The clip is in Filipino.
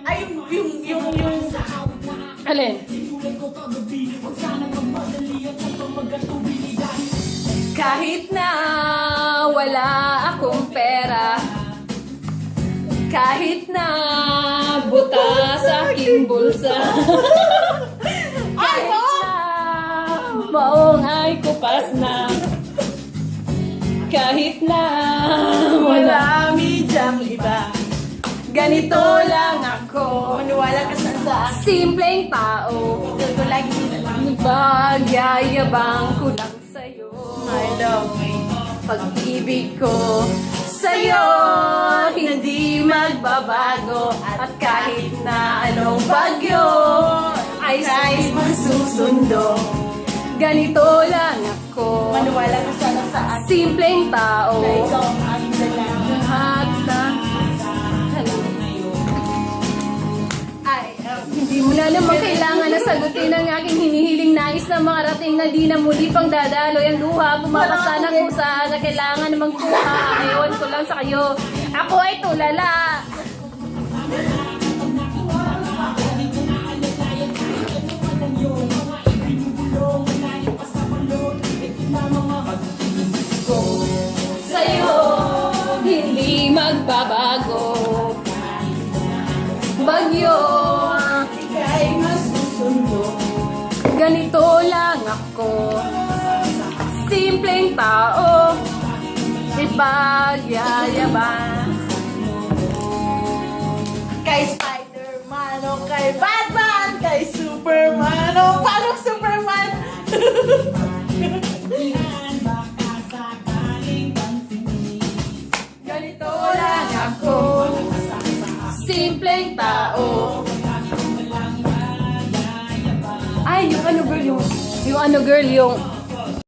Ay, yung... Alin? Kahit na wala akong pera, kahit na buta sa aking bulsa, kahit na maong ay kupas na, kahit na wala Medyang iba. ganito lang ako. Maniwala ka sa Simpleng tao, ko lagi. nagyayabang ko lang sa'yo. I love me. Pag-ibig ko sa'yo, hindi magbabago. At kahit na anong bagyo ay Kahit masusundo. ganito lang ako. Maniwala ka sana sa akin. Simpleng tao, Na ikaw ang aking dalang. lahat na hindi mo na naman kailangan na sagutin ang aking hinihiling nais na makarating na di na muli pang dadaloy ang luha. Pumapasa ng kusa na kailangan namang kuha. Ewan ko lang sa kayo. Ako ay tulala. Sa'yo, hindi magbabago. Bagyo, Kahit masusundo. ganito lang ako. Simpleng tao, ipagyayabang. Kay Spider-Man o kay Batman, kay Superman o paano Superman? Ganito lang ako. Simpleng tao. Ay, yung ano girl, yung ano girl, yung